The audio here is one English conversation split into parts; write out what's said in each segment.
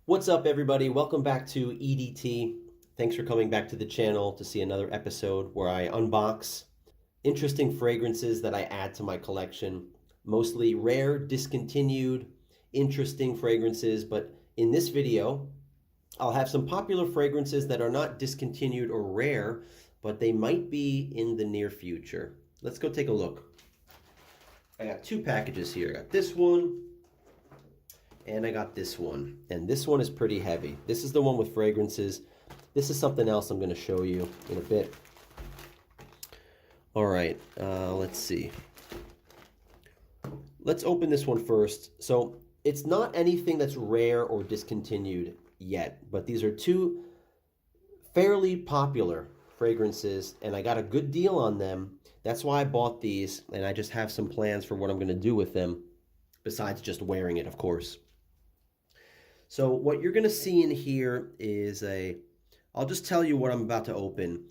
What's up, everybody? Welcome back to EDT. Thanks for coming back to the channel to see another episode where I unbox interesting fragrances that I add to my collection. Mostly rare, discontinued, interesting fragrances, but in this video, I'll have some popular fragrances that are not discontinued or rare, but they might be in the near future. Let's go take a look. I got two packages here. I got this one, and I got this one. And this one is pretty heavy. This is the one with fragrances. This is something else I'm going to show you in a bit. All right, let's see. Let's open this one first. So it's not anything that's rare or discontinued yet, but these are two fairly popular fragrances, and I got a good deal on them. That's why I bought these, and I just have some plans for what I'm going to do with them, besides just wearing it, of course. So what you're going to see in here is I'll just tell you what I'm about to open.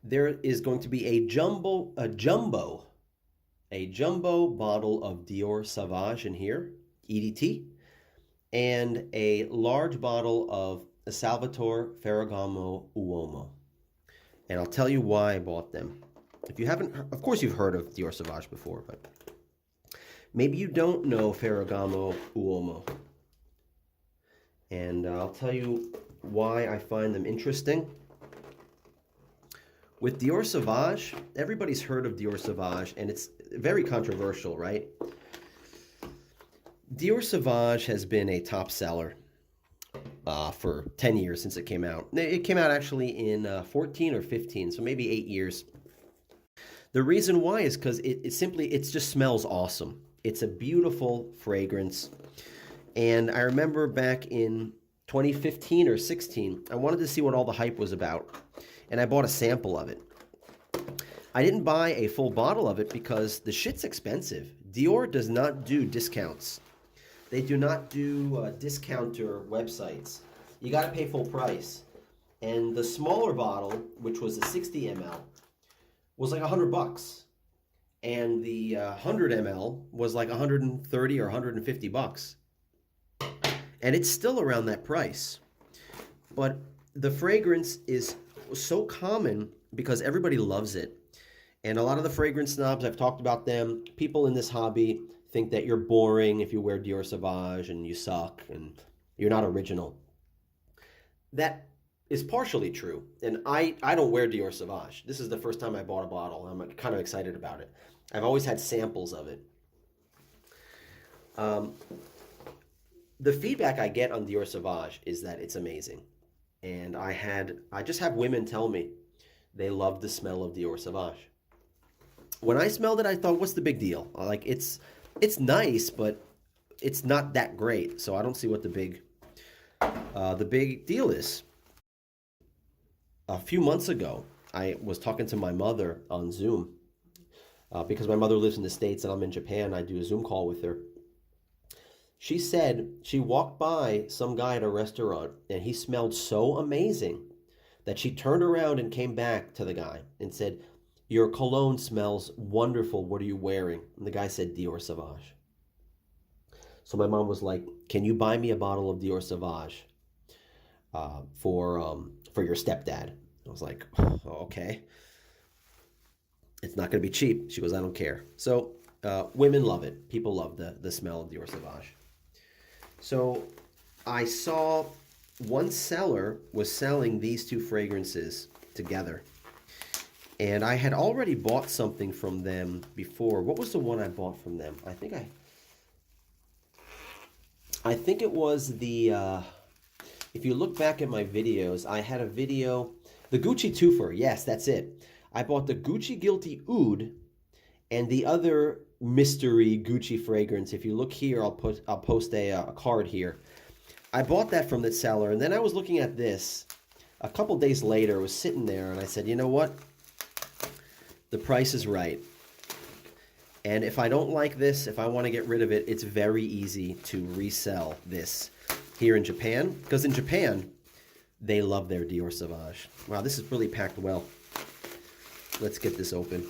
There is going to be a jumbo bottle of Dior Savage in here, EDT, and a large bottle of Salvatore Ferragamo Uomo. And I'll tell you why I bought them. If you haven't, of course you've heard of Dior Savage before, but maybe you don't know Ferragamo Uomo. And I'll tell you why I find them interesting. With Dior Savage, everybody's heard of Dior Savage, and it's very controversial, right? Dior Savage has been a top seller for 10 years since it came out. It came out actually in 14 or 15, so maybe 8 years. The reason why is because it just smells awesome. It's a beautiful fragrance. And I remember back in 2015 or 16, I wanted to see what all the hype was about. And I bought a sample of it. I didn't buy a full bottle of it because the shit's expensive. Dior does not do discounts. They do not do discounter websites. You got to pay full price. And the smaller bottle, which was a 60 ml, was like $100. And the 100 ml was like 130 or 150 bucks. And it's still around that price. But the fragrance is so common because everybody loves it. And a lot of the fragrance snobs, I've talked about them, people in this hobby think that you're boring if you wear Dior Savage and you suck and you're not original. That is partially true. And I don't wear Dior Savage. This is the first time I bought a bottle. I'm kind of excited about it. I've always had samples of it. The feedback I get on Dior Savage is that it's amazing. And I just have women tell me they love the smell of Dior Savage. When I smelled it, I thought, what's the big deal? Like, it's nice, but it's not that great. So I don't see what the big deal is. A few months ago, I was talking to my mother on Zoom because my mother lives in the States and I'm in Japan. I do a Zoom call with her. She said she walked by some guy at a restaurant and he smelled so amazing that she turned around and came back to the guy and said, "Your cologne smells wonderful. What are you wearing?" And the guy said, "Dior Savage." So my mom was like, "Can you buy me a bottle of Dior Savage for your stepdad?" I was like, "Oh, okay. It's not going to be cheap." She goes, "I don't care." So women love it. People love the smell of Dior Savage. So I saw one seller was selling these two fragrances together. And I had already bought something from them before. What was the one I bought from them? I think it was the, if you look back at my videos, I had a video, the Gucci twofer. Yes, that's it. I bought the Gucci Guilty Oud and the other mystery Gucci fragrance. If you look here, I'll post a card here. I bought that from the seller, and then I was looking at this a couple days later. I was sitting there, and I said, you know what? The price is right. And if I don't like this, if I want to get rid of it, it's very easy to resell this here in Japan. Because in Japan, they love their Dior Savage. Wow, this is really packed well. Let's get this open.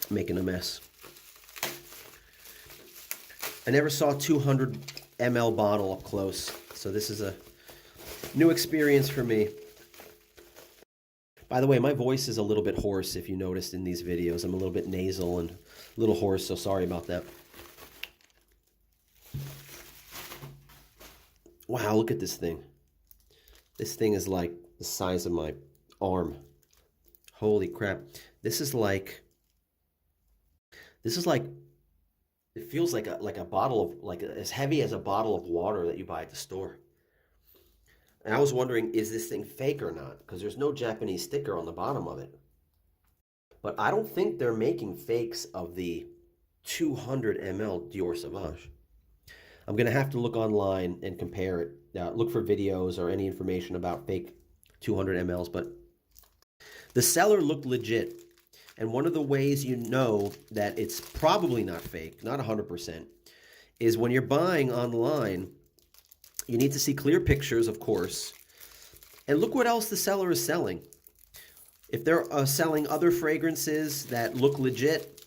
Making a mess. I never saw a 200 ml bottle up close, so this is a new experience for me. By the way, my voice is a little bit hoarse, if you noticed in these videos. I'm a little bit nasal and a little hoarse, so sorry about that. Wow, look at this thing. This thing is like the size of my arm. Holy crap. This is like, it feels like a bottle of, like as heavy as a bottle of water that you buy at the store. And I was wondering, is this thing fake or not? Because there's no Japanese sticker on the bottom of it. But I don't think they're making fakes of the 200 ml Dior Savage. I'm going to have to look online and compare it. Look for videos or any information about fake 200 mLs. But the seller looked legit. And one of the ways you know that it's probably not fake, not 100%, is when you're buying online, you need to see clear pictures, of course. And look what else the seller is selling. If they're selling other fragrances that look legit,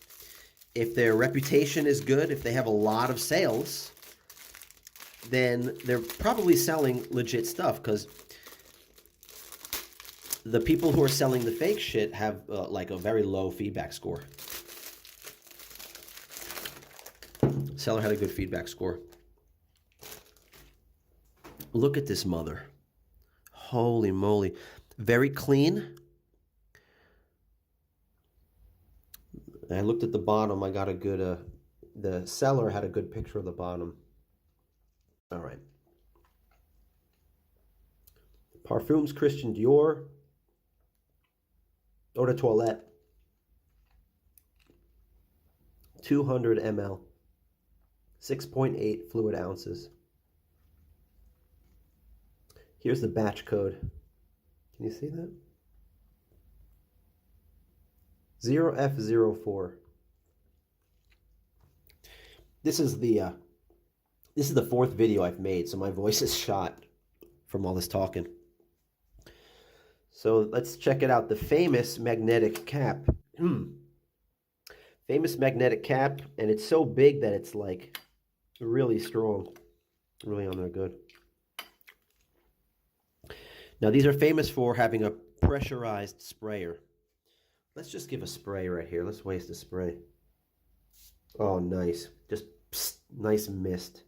if their reputation is good, if they have a lot of sales, then they're probably selling legit stuff, because the people who are selling the fake shit have like a very low feedback score. Seller had a good feedback score. Look at this mother. Holy moly. Very clean. I looked at the bottom. I got a good, the seller had a good picture of the bottom. All right. Parfums Christian Dior. Eau de Toilette. 200 ml. 6.8 fluid ounces. Here's the batch code. Can you see that? 0F04. This is the fourth video I've made, so my voice is shot from all this talking. So let's check it out. The famous magnetic cap. Famous magnetic cap, and it's so big that it's like really strong. Really on there good. Now these are famous for having a pressurized sprayer. Let's just give a spray right here. Let's waste a spray. Oh, nice. Just psst, nice mist.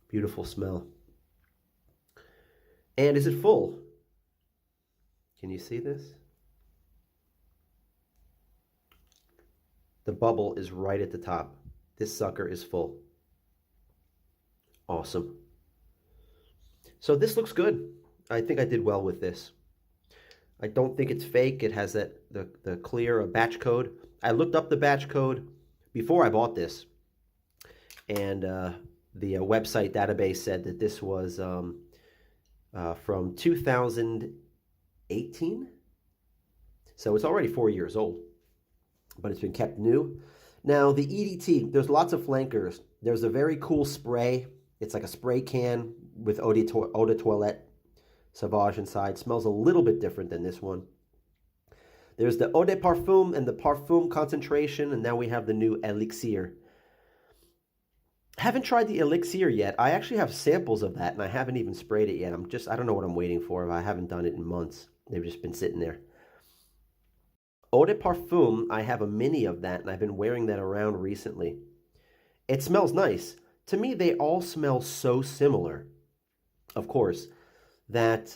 Beautiful smell. And is it full? Can you see this? The bubble is right at the top. This sucker is full. Awesome. So this looks good. I think I did well with this. I don't think it's fake. It has that the clear batch code. I looked up the batch code before I bought this, and the website database said that this was from 2018. So it's already 4 years old, but it's been kept new. Now the EDT, there's lots of flankers. There's a very cool spray. It's like a spray can with eau de toilette Sauvage inside. Smells a little bit different than this one. There's the eau de parfum and the parfum concentration, and now we have the new elixir. Haven't tried the elixir yet. I actually have samples of that, and I haven't even sprayed it yet. I don't know what I'm waiting for. I haven't done it in months. They've just been sitting there. Eau de parfum, I have a mini of that, and I've been wearing that around recently. It smells nice. To me, they all smell so similar, of course, that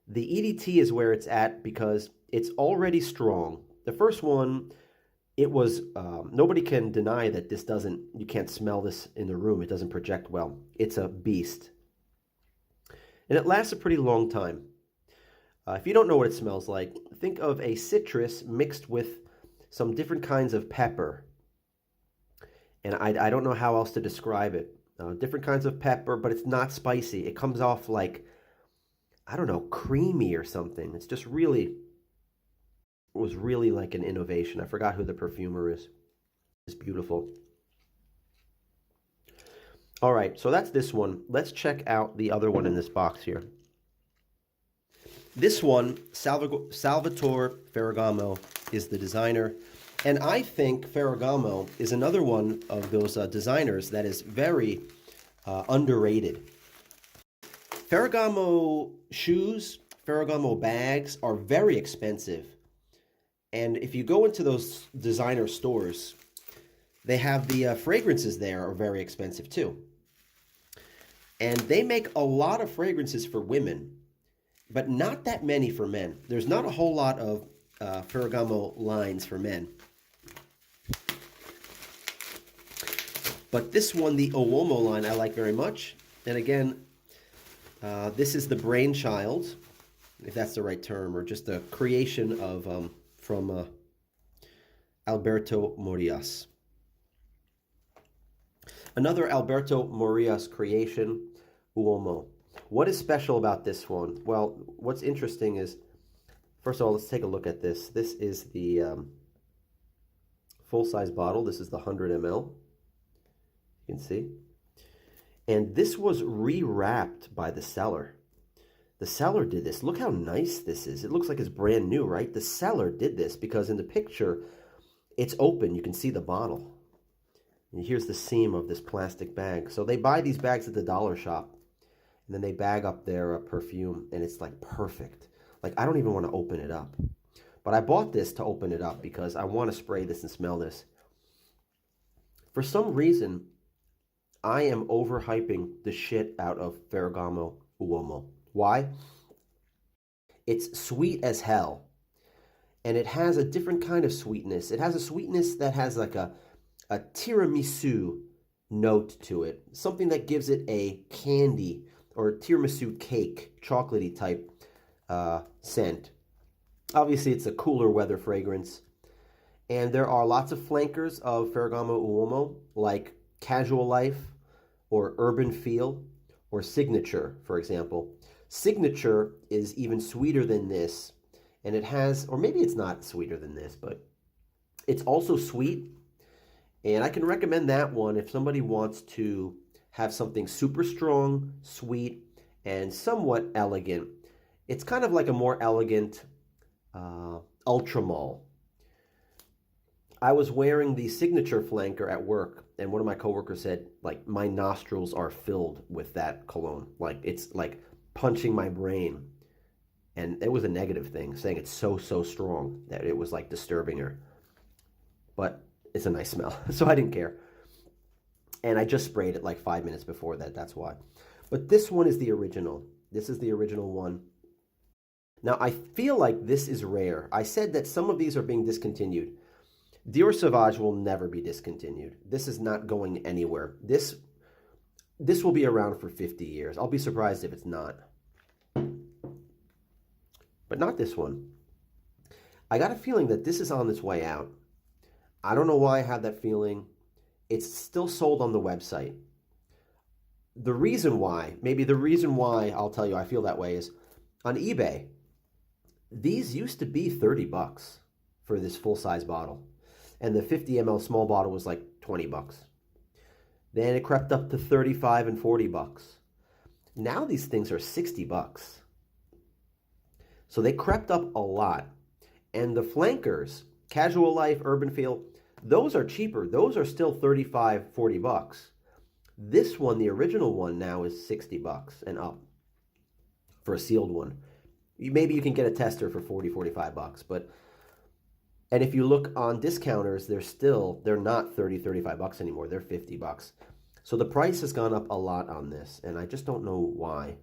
the EDT is where it's at because it's already strong. The first one, it was, nobody can deny that you can't smell this in the room. It doesn't project well. It's a beast. And it lasts a pretty long time. If you don't know what it smells like, think of a citrus mixed with some different kinds of pepper. And I don't know how else to describe it. Different kinds of pepper, but it's not spicy. It comes off like, I don't know, creamy or something. It's just really, it was really like an innovation. I forgot who the perfumer is. It's beautiful. All right, so that's this one. Let's check out the other one in this box here. This one, Salvatore Ferragamo, is the designer. And I think Ferragamo is another one of those designers that is very underrated. Ferragamo shoes, Ferragamo bags are very expensive. And if you go into those designer stores, they have the fragrances there are very expensive too. And they make a lot of fragrances for women, but not that many for men. There's not a whole lot of Ferragamo lines for men. But this one, the Uomo line, I like very much. And again, this is the brainchild, if that's the right term, or just a creation of from Alberto Morillas. Another Alberto Morillas creation, Uomo. What is special about this one? Well, what's interesting is, first of all, let's take a look at this. This is the full-size bottle. This is the 100 ml. You can see. And this was rewrapped by the seller. The seller did this. Look how nice this is. It looks like it's brand new, right? The seller did this because in the picture, it's open. You can see the bottle. And here's the seam of this plastic bag. So they buy these bags at the dollar shop, and then they bag up their perfume, and it's like perfect. Like, I don't even want to open it up. But I bought this to open it up because I want to spray this and smell this. For some reason, I am overhyping the shit out of Ferragamo Uomo. Why? It's sweet as hell. And it has a different kind of sweetness. It has a sweetness that has like a tiramisu note to it. Something that gives it a candy or tiramisu cake, chocolatey type scent. Obviously, it's a cooler weather fragrance. And there are lots of flankers of Ferragamo Uomo, like Casual Life or Urban Feel or Signature, for example. Signature is even sweeter than this, and it has, or maybe it's not sweeter than this, but it's also sweet, and I can recommend that one if somebody wants to have something super strong, sweet, and somewhat elegant. It's kind of like a more elegant Ultramall. I was wearing the Signature flanker at work, and one of my coworkers said, like, my nostrils are filled with that cologne. Like, it's like punching my brain. And it was a negative thing, saying it's so strong that it was like disturbing her. But it's a nice smell, so I didn't care. And I just sprayed it like 5 minutes before that, that's why. But this one is the original. This is the original one. Now, I feel like this is rare. I said that some of these are being discontinued. Dior Savage will never be discontinued. This is not going anywhere. This will be around for 50 years. I'll be surprised if it's not. But not this one. I got a feeling that this is on its way out. I don't know why I have that feeling. It's still sold on the website. The reason why, I'll tell you I feel that way, is on eBay. These used to be 30 bucks for this full-size bottle. And the 50 ml small bottle was like 20 bucks. Then it crept up to 35 and 40 bucks. Now these things are 60 bucks. So they crept up a lot. And the flankers, Casual Life, Urban Feel, those are cheaper. Those are still 35, 40 bucks. This one, the original one now is 60 bucks and up for a sealed one. Maybe you can get a tester for 40, 45 bucks. And if you look on discounters, they're not 30, 35 bucks anymore. They're 50 bucks. So the price has gone up a lot on this, and I just don't know why.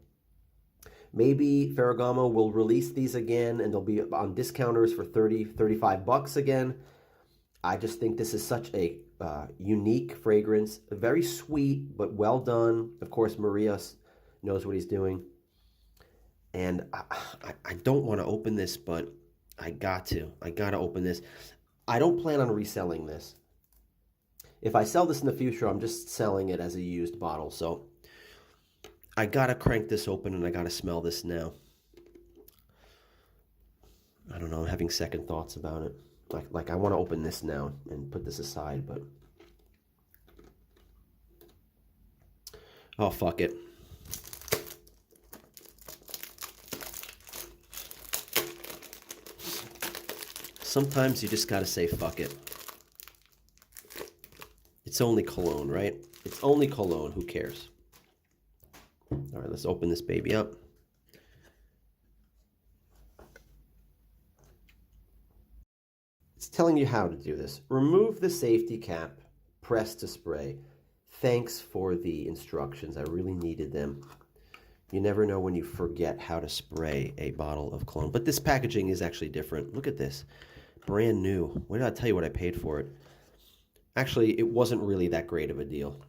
Maybe Ferragamo will release these again, and they'll be on discounters for 30, 35 bucks again. I just think this is such a unique fragrance, very sweet, but well done. Of course, Morillas knows what he's doing. And I don't want to open this, but I got to open this. I don't plan on reselling this. If I sell this in the future, I'm just selling it as a used bottle. So I got to crank this open, and I got to smell this now. I don't know. I'm having second thoughts about it. Like I want to open this now and put this aside, but oh, fuck it. sometimes you just got to say fuck it. It's only cologne, right? It's only cologne. Who cares? All right, let's open this baby up. It's telling you how to do this. Remove the safety cap, press to spray. Thanks for the instructions. I really needed them. You never know when you forget how to spray a bottle of cologne. But this packaging is actually different. Look at this. Brand new. What did I tell you what I paid for it? Actually, it wasn't really that great of a deal.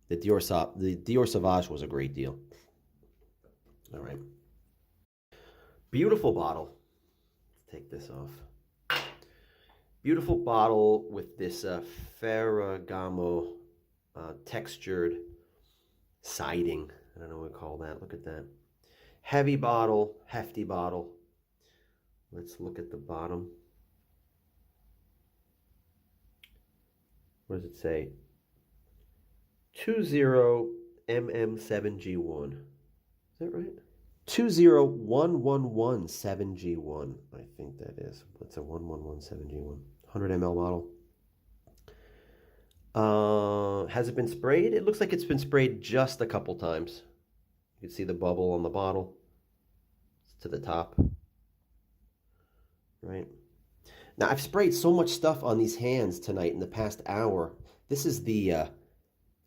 The Dior Savage was a great deal. All right. Beautiful bottle. Let's take this off. Beautiful bottle with this Ferragamo textured siding. I don't know what to call that. Look at that. Heavy bottle, hefty bottle. Let's look at the bottom. What does it say? 20mm7G1. Is that right? 20111-7G1. I think that is. That's a 111-7G1. 100 ml bottle. Has it been sprayed? It looks like it's been sprayed just a couple times. You can see the bubble on the bottle. It's to the top. Right. Now, I've sprayed so much stuff on these hands tonight in the past hour. This is the,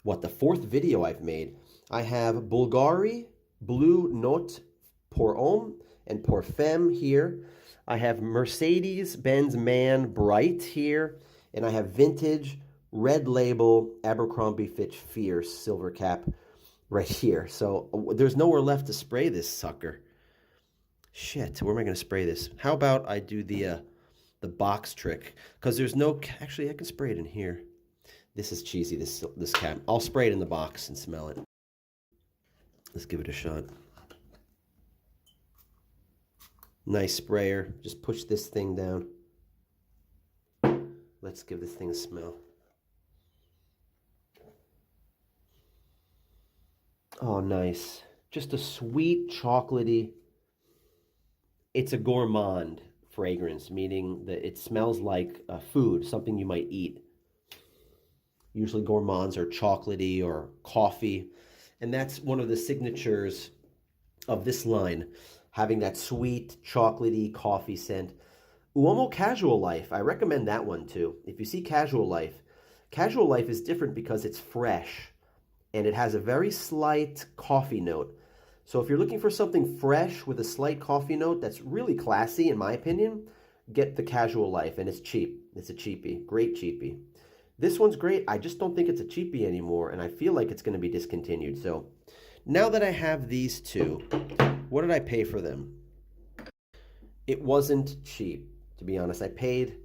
the fourth video I've made. I have Bulgari, Blue Note pour homme, and pour femme here. I have Mercedes-Benz Man Bright here. And I have Vintage, Red Label, Abercrombie Fitch Fierce Silver Cap right here. So there's nowhere left to spray this sucker. Shit, where am I going to spray this? How about I do the box trick, because there's no, actually I can spray it in here. This is cheesy, this cap. I'll spray it in the box and smell it. Let's give it a shot. Nice sprayer. Just push this thing down. Let's give this thing a smell. Oh, nice. Just a sweet, chocolatey. It's a gourmand fragrance, meaning that it smells like food, something you might eat. Usually gourmands are chocolatey or coffee, and that's one of the signatures of this line, having that sweet, chocolatey coffee scent. Uomo Casual Life, I recommend that one too. If you see Casual Life is different because it's fresh, and it has a very slight coffee note. So if you're looking for something fresh with a slight coffee note that's really classy, in my opinion, get the Casual Life, and it's cheap. It's a cheapie, great cheapie. This one's great. I just don't think it's a cheapie anymore, and I feel like it's going to be discontinued. So now that I have these two, what did I pay for them? It wasn't cheap, to be honest. I paid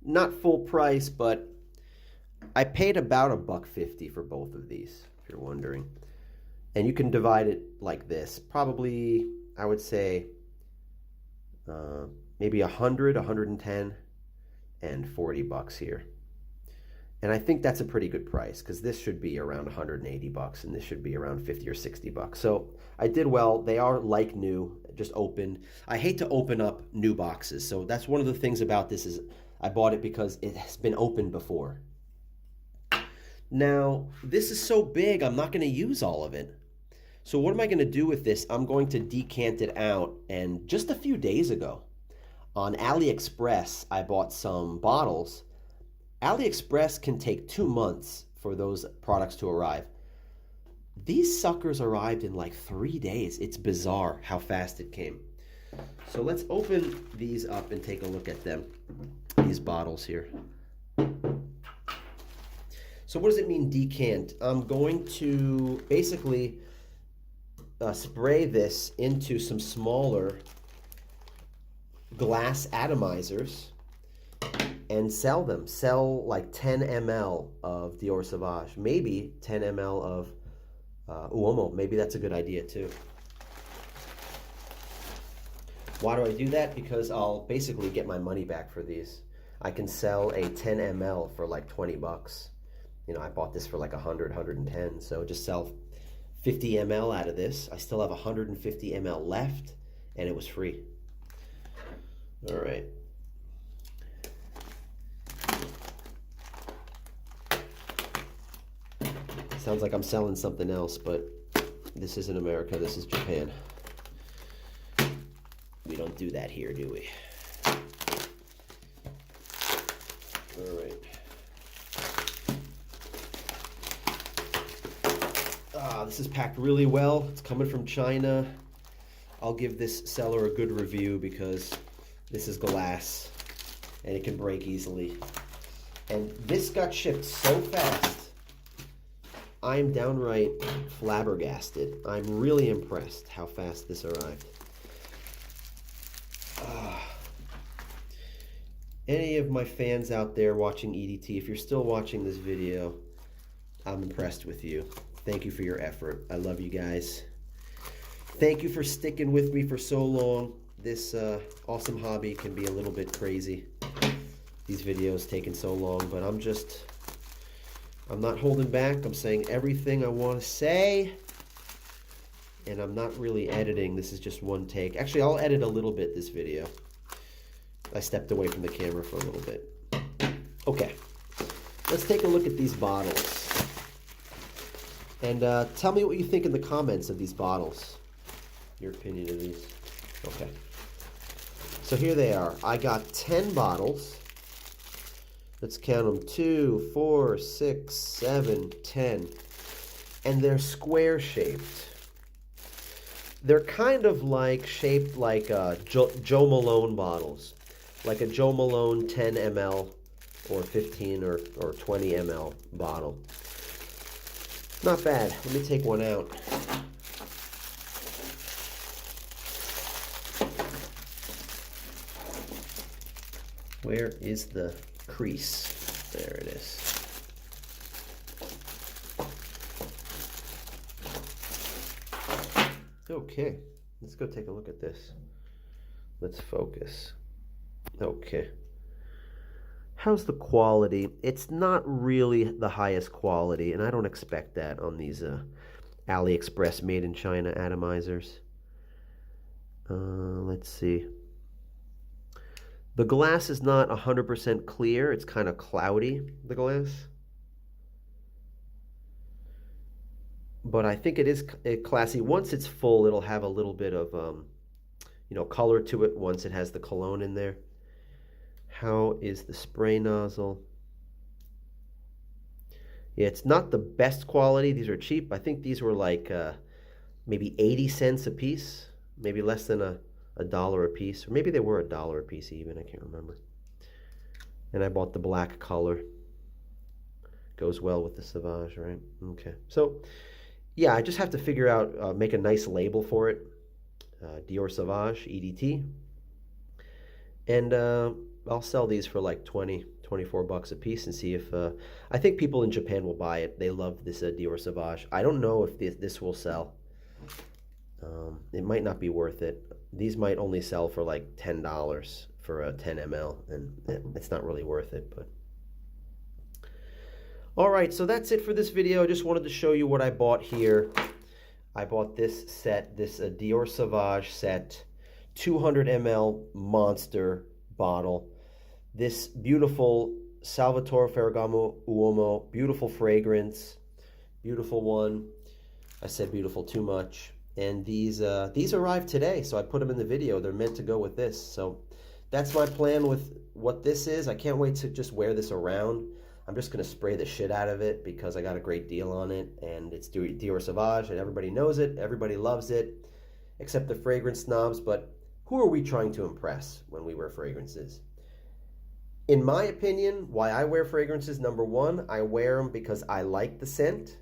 not full price, but I paid about $1.50 for both of these, if you're wondering. And you can divide it like this. Probably, I would say, maybe 100, 110, and $40 here. And I think that's a pretty good price, because this should be around $180 and this should be around $50 or $60. So I did well. They are like new, just opened. I hate to open up new boxes. So that's one of the things about this is I bought it because it has been opened before. Now, this is so big, I'm not going to use all of it. So what am I going to do with this? I'm going to decant it out. And just a few days ago, on AliExpress, I bought some bottles. AliExpress can take 2 months for those products to arrive. These suckers arrived in like 3 days. It's bizarre how fast it came. So let's open these up and take a look at them, these bottles here. So what does it mean decant? I'm going to basically spray this into some smaller glass atomizers and sell them. Sell like 10 ml of Dior Savage, maybe 10 ml of Uomo. Maybe that's a good idea too. Why do I do that? Because I'll basically get my money back for these. I can sell a 10 ml for like $20. You know, I bought this for like 100, 110. So just sell 50 ml out of this. I still have 150 ml left, and it was free. All right. Sounds like I'm selling something else, but this isn't America, this is Japan. We don't do that here, do we? All right. This is packed really well. It's coming from China. I'll give this seller a good review because this is glass and it can break easily. And this got shipped so fast, I'm downright flabbergasted. I'm really impressed how fast this arrived. Any of my fans out there watching EDT, if you're still watching this video, I'm impressed with you. Thank you for your effort. I love you guys. Thank you for sticking with me for so long. This awesome hobby can be a little bit crazy. These videos taking so long, but I'm not holding back. I'm saying everything I want to say, and I'm not really editing. This is just one take. Actually, I'll edit a little bit this video. I stepped away from the camera for a little bit. Okay, let's take a look at these bottles. And tell me what you think in the comments of these bottles. Your opinion of these. Okay. So here they are. I got 10 bottles. Let's count them. 2, 4, 6, 7, 10. And they're square shaped. They're kind of like shaped like Joe Malone bottles. Like a Joe Malone 10 ml or 15 or 20 ml bottle. Not bad. Let me take one out. Where is the crease? There it is. Okay, let's go take a look at this. Let's focus. Okay. How's the quality? It's not really the highest quality, and I don't expect that on these AliExpress made in China atomizers. Let's see. The glass is not 100% clear. It's kind of cloudy, the glass. But I think it is classy. Once it's full, it'll have a little bit of, color to it once it has the cologne in there. How is the spray nozzle? Yeah, it's not the best quality. These are cheap. I think these were like maybe 80 cents a piece, maybe less than a dollar a piece, or maybe they were $1 a piece even. I can't remember. And I bought the black color. Goes well with the Sauvage, right? Okay. So, yeah, I just have to figure out, make a nice label for it. Dior Savage, EDT. And I'll sell these for like 20, 24 bucks a piece and see if, I think people in Japan will buy it. They love this Dior Savage. I don't know if this will sell. It might not be worth it. These might only sell for like $10 for a 10 ml, and it's not really worth it, but. All right, so that's it for this video. I just wanted to show you what I bought here. I bought this set, this Dior Savage set, 200 ml monster bottle. This beautiful Salvatore Ferragamo Uomo, beautiful fragrance, beautiful one. I said beautiful too much. And these arrived today, so I put them in the video. They're meant to go with this. So that's my plan with what this is. I can't wait to just wear this around. I'm just going to spray the shit out of it because I got a great deal on it. And it's Dior Savage, and everybody knows it. Everybody loves it, except the fragrance snobs. But who are we trying to impress when we wear fragrances? In my opinion, why I wear fragrances, number one, I wear them because I like the scent.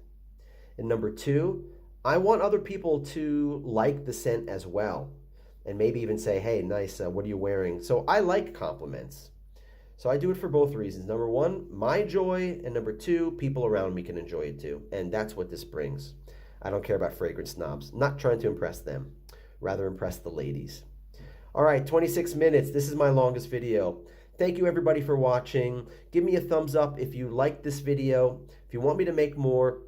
And number two, I want other people to like the scent as well. And maybe even say, hey, nice, what are you wearing? So I like compliments. So I do it for both reasons. Number one, my joy. And number two, people around me can enjoy it too. And that's what this brings. I don't care about fragrance snobs. Not trying to impress them. Rather impress the ladies. All right, 26 minutes. This is my longest video. Thank you everybody for watching. Give me a thumbs up if you liked this video. If you want me to make more,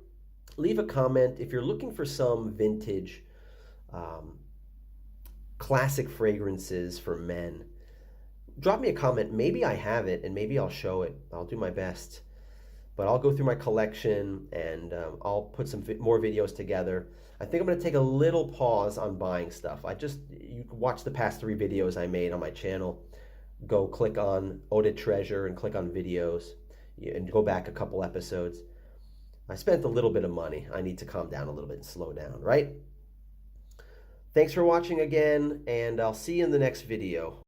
leave a comment. If you're looking for some vintage, classic fragrances for men, drop me a comment. Maybe I have it and maybe I'll show it. I'll do my best. But I'll go through my collection and I'll put some more videos together. I think I'm going to take a little pause on buying stuff. You can watch the past 3 videos I made on my channel. Go click on EDT and click on videos and go back a couple episodes. I spent a little bit of money. I need to calm down a little bit and slow down, right? Thanks for watching again, and I'll see you in the next video.